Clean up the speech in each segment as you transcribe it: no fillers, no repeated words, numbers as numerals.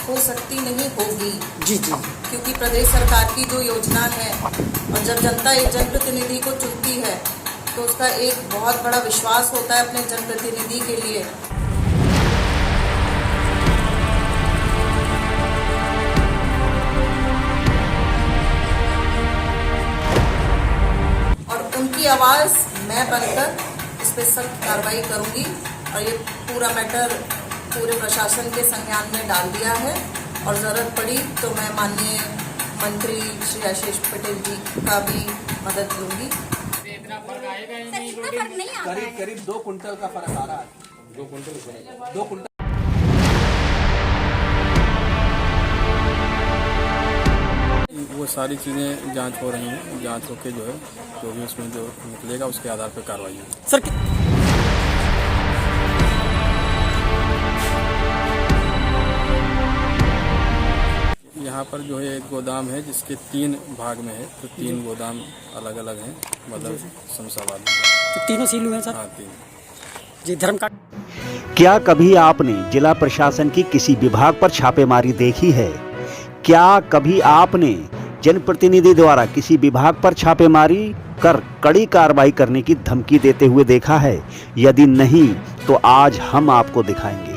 हो सकती नहीं होगी। जी जी। क्योंकि प्रदेश सरकार की जो योजना है और जब जनता एक जनप्रतिनिधि को चुनती है तो उसका एक बहुत बड़ा विश्वास होता है अपने जनप्रतिनिधि के लिए। और उनकी आवाज़ मैं बनकर इस पर सख्त कार्रवाई करूंगी और ये पूरा मैटर पूरे प्रशासन के संज्ञान में डाल दिया है और ज़रूरत पड़ी तो मैं माननीय मंत्री श्री आशीष पटेल जी का भी मदद लूंगी। करीब करीब 2 कुंटल का फर्क आ रहा है। 2 कुंटल वो सारी चीज़ें जांच हो रही हैं। जांच होके जो है जो भी उसमें जो निकलेगा उसके आधार पर कार्रवाई होगी। सर यहाँ पर जो है एक गोदाम है जिसके 3 भाग में है, तो 3 गोदाम अलग अलग हैं, मतलब शमशाबाद में। तो तीनों सील हुए हैं सर? हाँ 3। जी। धर्मकांड। क्या कभी आपने जिला प्रशासन की किसी विभाग पर छापेमारी देखी है? क्या कभी आपने जनप्रतिनिधि द्वारा किसी विभाग पर छापेमारी कर कड़ी कार्रवाई करने की धमकी देते हुए देखा है? यदि नहीं तो आज हम आपको दिखाएंगे।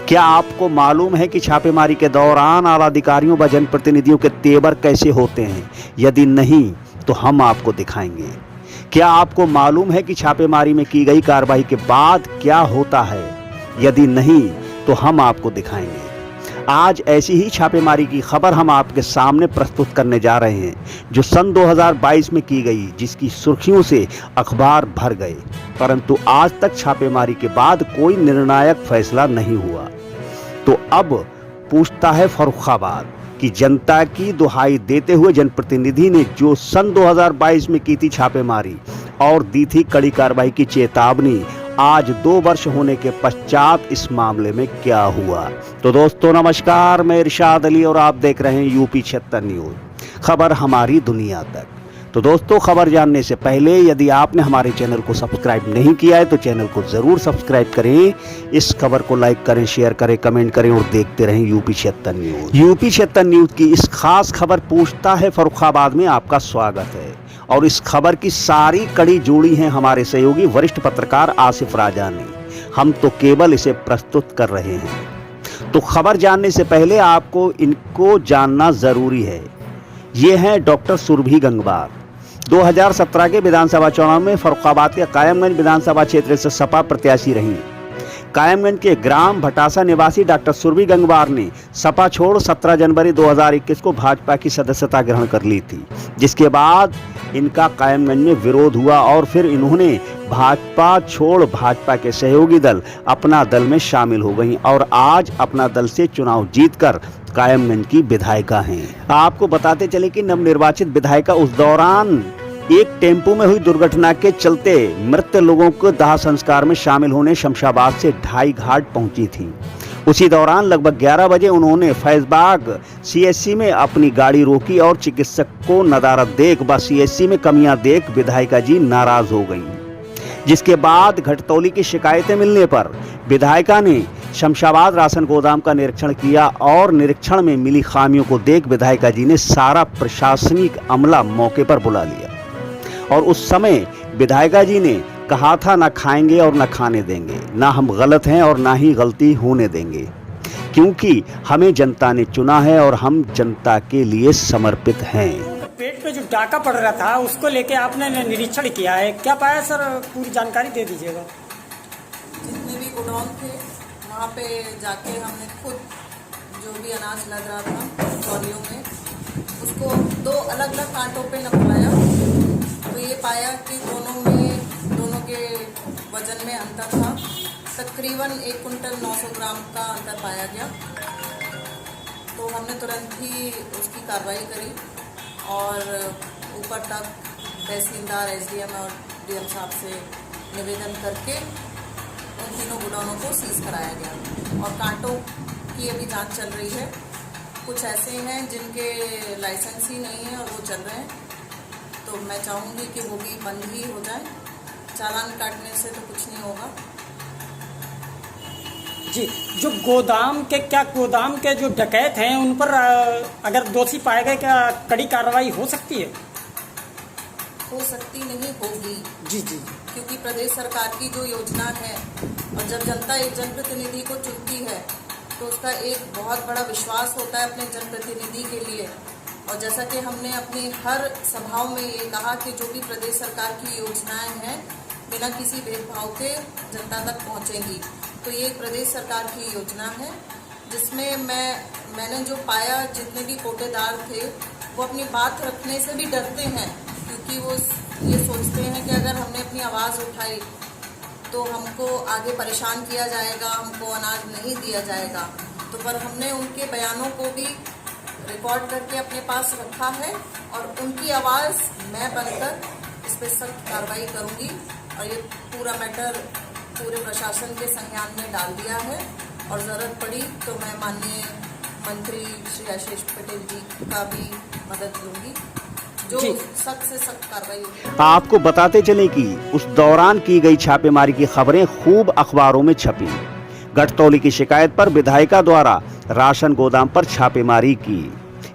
क्या आपको मालूम है कि छापेमारी के दौरान आला अधिकारियों व जनप्रतिनिधियों के तेवर कैसे होते हैं? यदि नहीं तो हम आपको दिखाएंगे। क्या आपको मालूम है कि छापेमारी में की गई कार्रवाई के बाद क्या होता है? यदि नहीं तो हम आपको दिखाएंगे। आज ऐसी ही छापेमारी की खबर हम आपके सामने प्रस्तुत करने जा रहे हैं, जो सन 2022 में की गई, जिसकी सुर्खियों से अखबार भर गए, परंतु आज तक छापेमारी के बाद कोई निर्णायक फैसला नहीं हुआ। तो अब पूछता है फर्रुखाबाद कि जनता की दुहाई देते हुए जनप्रतिनिधि ने जो सन 2022 में की थी छापेमारी और दी थी कड़ी कार्रवाई की चेतावनी, आज 2 वर्ष होने के पश्चात इस मामले में क्या हुआ? तो दोस्तों नमस्कार, मैं इरशाद अली और आप देख रहे हैं यूपी 76 न्यूज़, खबर हमारी दुनिया तक। तो दोस्तों खबर जानने से पहले यदि आपने हमारे चैनल को सब्सक्राइब नहीं किया है तो चैनल को ज़रूर सब्सक्राइब करें, इस खबर को लाइक करें, शेयर करें, कमेंट करें और देखते रहें यूपी 76 न्यूज़। यूपी 76 न्यूज़ की इस खास खबर पूछता है फर्रुखाबाद में आपका स्वागत है और इस खबर की सारी कड़ी जोड़ी है हमारे सहयोगी वरिष्ठ पत्रकार आसिफ राजा ने। हम तो केवल इसे प्रस्तुत कर रहे हैं। तो खबर जानने से पहले आपको इनको जानना जरूरी है। ये हैं डॉक्टर सुरभि गंगवार। 2017 के विधानसभा चुनाव में फर्रुखाबाद के कायमगंज विधानसभा क्षेत्र से सपा प्रत्याशी रहीं। कायमगंज के ग्राम भटासा निवासी डॉक्टर सुरभि गंगवार ने सपा छोड़ 17 जनवरी 2021 को भाजपा की सदस्यता ग्रहण कर ली थी, जिसके बाद इनका कायमगंज में विरोध हुआ और फिर इन्होंने भाजपा छोड़ भाजपा के सहयोगी दल अपना दल में शामिल हो गई और आज अपना दल से चुनाव जीतकर कायमगंज की विधायिका हैं। आपको बताते चले कि नवनिर्वाचित विधायिका उस दौरान एक टेम्पो में हुई दुर्घटना के चलते मृत लोगों को दाह संस्कार में शामिल होने शमशाबाद से ढाई घाट पहुंची थी। उसी दौरान लगभग 11 बजे उन्होंने फैजबाग सीएचसी में अपनी गाड़ी रोकी और चिकित्सक को नदारद देख व सीएचसी में कमियां देख विधायिका जी नाराज हो गईं, जिसके बाद घटतौली की शिकायतें मिलने पर विधायिका ने शमशाबाद राशन गोदाम का निरीक्षण किया और निरीक्षण में मिली खामियों को देख विधायिका जी ने सारा प्रशासनिक अमला मौके पर बुला लिया और उस समय विधायिका जी ने कहा था ना खाएंगे और ना खाने देंगे, ना हम गलत हैं और ना ही गलती होने देंगे, क्योंकि हमें जनता ने चुना है और हम जनता के लिए समर्पित हैं। पेट पे जो डाका पड़ रहा था उसको लेके आपने निरीक्षण किया है, क्या पाया सर? पूरी जानकारी दे दीजिएगा। जितने भी गोडाउन थे वहाँ पे जाके हमने खुद जो भी अनाज लग रहा था ट्रॉलियों में उसको 2 अलग अलग कांटों पे नपवाया, तो ये पाया कि दोनों के वजन में अंतर था। तकरीबन 1 कुंटल 900 ग्राम का अंतर पाया गया। तो हमने तुरंत ही उसकी कार्रवाई करी और ऊपर तक तहसीलदार, एसडीएम और डीएम साहब से निवेदन करके उन तीनों गोडाउनों को सीज कराया गया और कांटों की अभी जांच चल रही है। कुछ ऐसे हैं जिनके लाइसेंस ही नहीं है और वो चल रहे हैं, तो मैं चाहूँगी कि वो भी बंद ही हो जाए। चालान काटने से तो कुछ नहीं होगा। जी, जो गोदाम के जो डकैत हैं उन पर अगर दोषी पाए गए क्या कड़ी कार्रवाई हो सकती है? हो सकती नहीं होगी, जी जी क्योंकि प्रदेश सरकार की जो योजना है और जब जनता एक जनप्रतिनिधि को चुनती है तो उसका एक बहुत बड़ा विश्वास होता है अपने जनप्रतिनिधि के लिए। और जैसा कि हमने अपनी हर सभाओं में ये कहा कि जो भी प्रदेश सरकार की योजनाएं हैं बिना किसी भेदभाव के जनता तक पहुंचेंगी। तो ये एक प्रदेश सरकार की योजना है जिसमें मैंने जो पाया, जितने भी कोटेदार थे वो अपनी बात रखने से भी डरते हैं, क्योंकि वो ये सोचते हैं कि अगर हमने अपनी आवाज़ उठाई तो हमको आगे परेशान किया जाएगा, हमको अनाज नहीं दिया जाएगा। तो पर हमने उनके बयानों को भी रिकॉर्ड करके अपने पास रखा है और उनकी आवाज़ मैं बनकर इस पर सख्त कार्रवाई करूंगी। और ये पूरा मैटर पूरे प्रशासन के संज्ञान में डाल दिया है और ज़रूरत पड़ी तो मैं माननीय मंत्री श्री आशीष पटेल जी का भी मदद लूँगी, जो सख्त से सख्त कार्रवाई होगी। आपको बताते चलें कि उस दौरान की गई छापेमारी की खबरें खूब अखबारों में छपी। गठतौली की शिकायत पर विधायिका द्वारा राशन गोदाम पर छापेमारी की।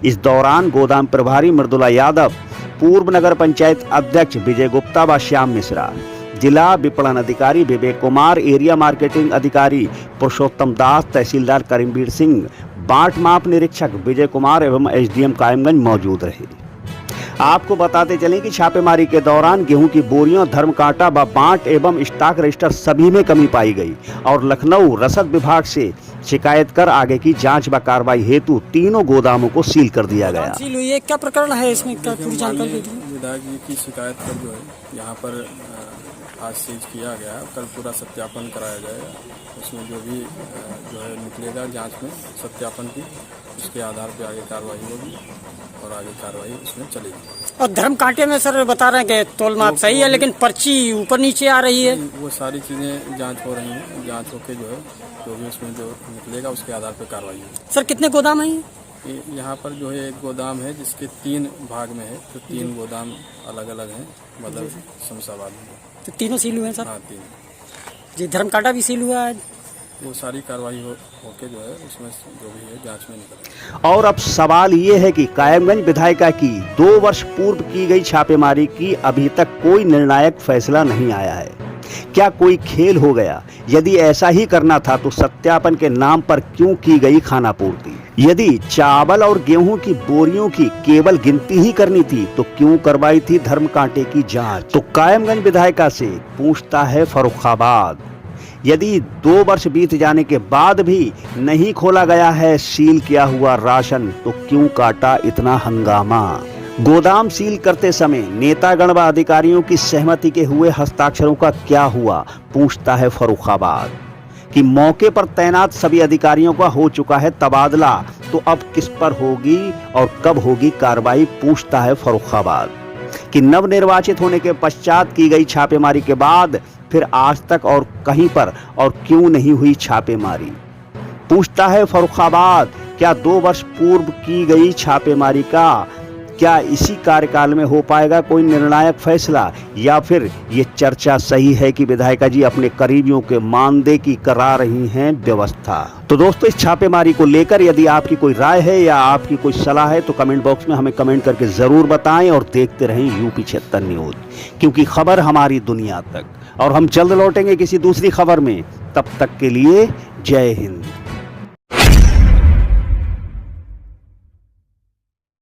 इस दौरान गोदाम प्रभारी मृदुला यादव, पूर्व नगर पंचायत अध्यक्ष विजय गुप्ता व श्याम मिश्रा, जिला विपणन अधिकारी विवेक कुमार, एरिया मार्केटिंग अधिकारी पुरुषोत्तम दास, तहसीलदार करीमवीर सिंह, बाट माप निरीक्षक विजय कुमार एवं एसडीएम कायमगंज मौजूद रहे। आपको बताते चलें कि छापेमारी के दौरान गेहूं की बोरियों, धर्म कांटा व बांट एवं स्टॉक रजिस्टर सभी में कमी पाई गई और लखनऊ रसद विभाग से शिकायत कर आगे की जांच व कार्रवाई हेतु तीनों गोदामों को सील कर दिया गया। सील हुई है, क्या प्रकरण है इसमें, क्या पूरी जानकारी दीजिए। विधायक जी की शिकायत पर जो है यहाँ पर आज सीज किया गया, कल पूरा सत्यापन कराया जाएगा। उसमें जो भी जो है निकलेगा जांच में सत्यापन की, उसके आधार पर आगे कार्रवाई होगी और आगे कार्रवाई उसमें चलेगी। और धर्म कांटे में सर बता रहे हैं कि तोल माप सही है लेकिन पर्ची ऊपर नीचे आ रही है। वो सारी चीज़ें जांच हो रही हैं, जांच होके जो है जो भी उसमें जो निकलेगा उसके आधार पर कार्रवाई होगी। सर कितने गोदाम हैं ये? यहाँ पर जो है एक गोदाम है जिसके 3 भाग में है, तो 3 गोदाम अलग अलग हैं, मतलब शमशाबाद में। तो तीनों सील हुए हैं सर? हाँ, 3 जी। धर्म कांटा भी सील हुआ है। वो सारी कार्रवाई होके जो है उसमें जो भी है जांच में निकल। और अब सवाल ये है कि कायमगंज विधायिका की 2 वर्ष पूर्व की गई छापेमारी की अभी तक कोई निर्णायक फैसला नहीं आया है। क्या कोई खेल हो गया? यदि ऐसा ही करना था तो सत्यापन के नाम पर क्यों की गई खानापूर्ति? यदि चावल और गेहूं की बोरियों की केवल गिनती ही करनी थी तो क्यों करवाई थी धर्म कांटे की जांच? तो कायमगंज विधायिका से पूछता है फर्रुखाबाद। यदि 2 वर्ष बीत जाने के बाद भी नहीं खोला गया है सील किया हुआ राशन तो क्यों काटा इतना हंगामा? गोदाम सील करते समय नेतागण व अधिकारियों की सहमति के हुए हस्ताक्षरों का क्या हुआ? पूछता है फर्रुखाबाद। कि मौके पर तैनात सभी अधिकारियों का हो चुका है तबादला, तो अब किस पर होगी और कब होगी कार्रवाई? पूछता है फर्रुखाबाद। कि नवनिर्वाचित होने के पश्चात की गई छापेमारी के बाद फिर आज तक और कहीं पर और क्यों नहीं हुई छापेमारी? पूछता है फर्रुखाबाद। क्या 2 वर्ष पूर्व की गई छापेमारी का क्या इसी कार्यकाल में हो पाएगा कोई निर्णायक फैसला, या फिर ये चर्चा सही है कि विधायिका जी अपने करीबियों के मानदेय की करा रही हैं व्यवस्था? तो दोस्तों, इस छापेमारी को लेकर यदि आपकी कोई राय है या आपकी कोई सलाह है तो कमेंट बॉक्स में हमें कमेंट करके जरूर बताएं और देखते रहें यूपी 76 न्यूज, क्योंकि खबर हमारी दुनिया तक। और हम जल्द लौटेंगे किसी दूसरी खबर में, तब तक के लिए जय हिंद।